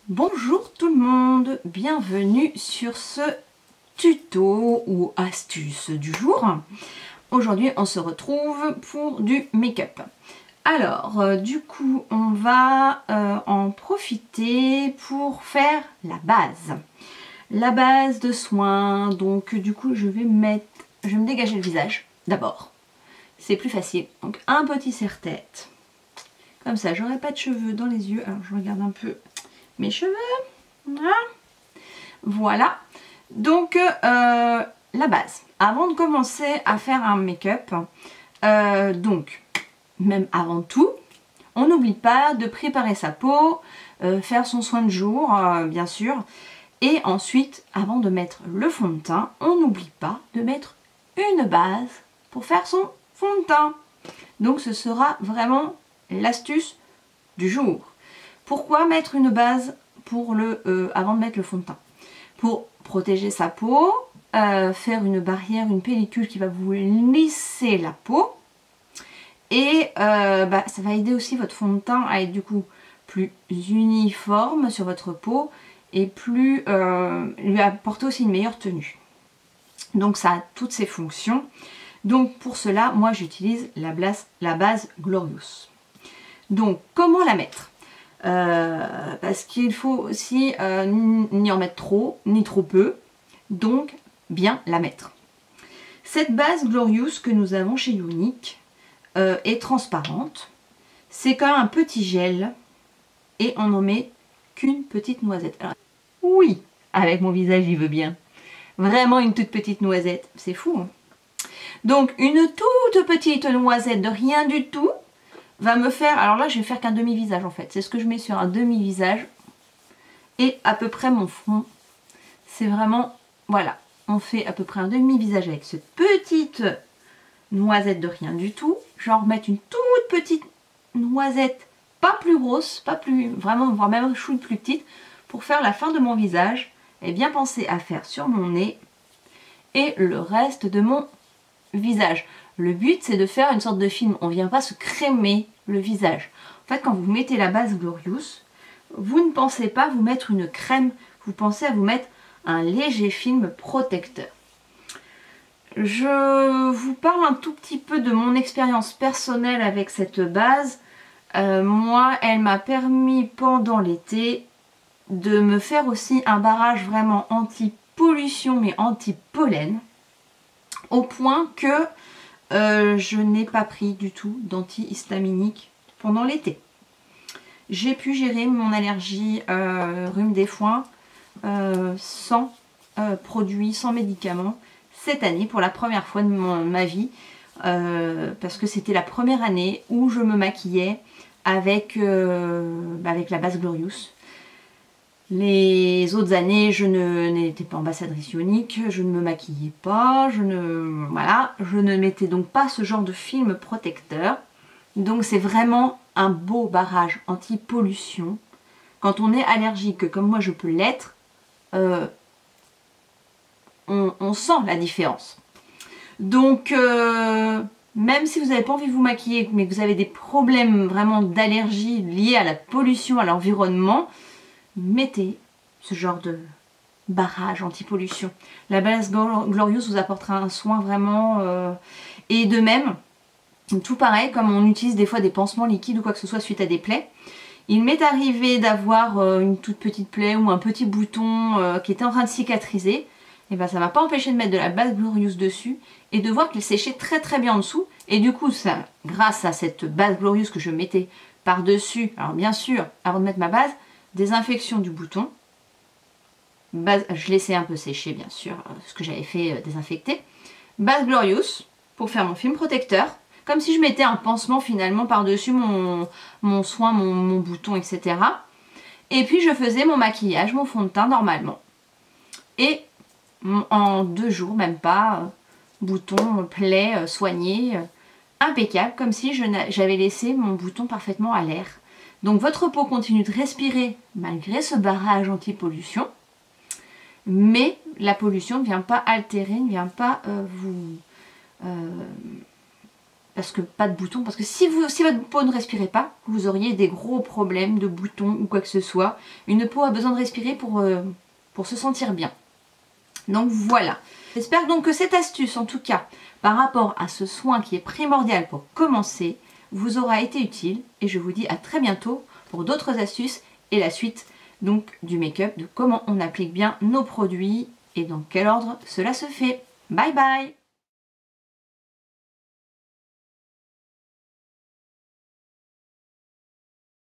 Bonjour tout le monde, bienvenue sur ce tuto ou astuce du jour. Aujourd'hui on se retrouve pour du make-up. Alors du coup on va en profiter pour faire la base. La base de soins, donc du coup je vais me dégager le visage d'abord. C'est plus facile, donc un petit serre-tête. Comme ça j'aurai pas de cheveux dans les yeux, alors je regarde un peu mes cheveux. Voilà. Donc la base. Avant de commencer à faire un make-up, donc même avant tout, on n'oublie pas de préparer sa peau, faire son soin de jour, bien sûr. Et ensuite, avant de mettre le fond de teint, on n'oublie pas de mettre une base pour faire son fond de teint. Donc ce sera vraiment l'astuce du jour. Pourquoi mettre une base avant de mettre le fond de teint? Pour protéger sa peau, faire une barrière, une pellicule qui va vous lisser la peau. Et ça va aider aussi votre fond de teint à être du coup plus uniforme sur votre peau et lui apporter aussi une meilleure tenue. Donc ça a toutes ses fonctions. Donc pour cela, moi j'utilise la base Glorious. Donc comment la mettre? Parce qu'il faut aussi ni en mettre trop ni trop peu, donc bien la mettre. Cette base Glorious que nous avons chez Younique est transparente, c'est comme un petit gel et on n'en met qu'une petite noisette. Alors, oui, avec mon visage il veut bien, vraiment une toute petite noisette, c'est fou hein. Donc une toute petite noisette de rien du tout va me faire, alors là je vais faire qu'un demi-visage en fait, c'est ce que je mets sur un demi-visage et à peu près mon front, c'est vraiment, voilà, on fait à peu près un demi-visage avec cette petite noisette de rien du tout. Je vais en remettre une toute petite noisette, pas plus grosse, pas plus, vraiment, voire même un chouille plus petite, pour faire la fin de mon visage, et bien penser à faire sur mon nez et le reste de mon visage. Le but c'est de faire une sorte de film, on ne vient pas se crémer le visage. En fait quand vous mettez la base Glorious, vous ne pensez pas vous mettre une crème, vous pensez à vous mettre un léger film protecteur. Je vous parle un tout petit peu de mon expérience personnelle avec cette base. Moi elle m'a permis pendant l'été de me faire aussi un barrage vraiment anti-pollution mais anti-pollen, au point que je n'ai pas pris du tout d'antihistaminique pendant l'été. J'ai pu gérer mon allergie rhume des foins sans produits, sans médicaments cette année pour la première fois de ma vie, parce que c'était la première année où je me maquillais avec la base Glorious. Les autres années, je n'étais pas ambassadrice Younique, je ne me maquillais pas, je ne mettais donc pas ce genre de film protecteur. Donc c'est vraiment un beau barrage anti-pollution. Quand on est allergique, comme moi je peux l'être, on sent la différence. Donc même si vous n'avez pas envie de vous maquiller, mais que vous avez des problèmes vraiment d'allergie liés à la pollution, à l'environnement, mettez ce genre de barrage anti-pollution. La base Glorious vous apportera un soin vraiment. Et de même, tout pareil, comme on utilise des fois des pansements liquides ou quoi que ce soit suite à des plaies, il m'est arrivé d'avoir une toute petite plaie ou un petit bouton qui était en train de cicatriser. Et ben ça ne m'a pas empêché de mettre de la base Glorious dessus et de voir qu'il séchait très très bien en dessous. Et du coup, ça, grâce à cette base Glorious que je mettais par-dessus, alors bien sûr, avant de mettre ma base, désinfection du bouton, je laissais un peu sécher bien sûr ce que j'avais fait désinfecter, base Glorious pour faire mon film protecteur, comme si je mettais un pansement finalement par-dessus mon soin, mon bouton, etc. Et puis je faisais mon maquillage, mon fond de teint normalement. Et en 2 jours, même pas, bouton, plaie, soigné, impeccable, comme si j'avais laissé mon bouton parfaitement à l'air. Donc votre peau continue de respirer malgré ce barrage anti-pollution, mais la pollution ne vient pas altérer, ne vient pas parce que pas de boutons, parce que si votre peau ne respirait pas, vous auriez des gros problèmes de boutons ou quoi que ce soit. Une peau a besoin de respirer pour se sentir bien. Donc voilà. J'espère donc que cette astuce, en tout cas, par rapport à ce soin qui est primordial pour commencer, vous aura été utile. Et je vous dis à très bientôt pour d'autres astuces et la suite donc du make-up, de comment on applique bien nos produits et dans quel ordre cela se fait. Bye bye!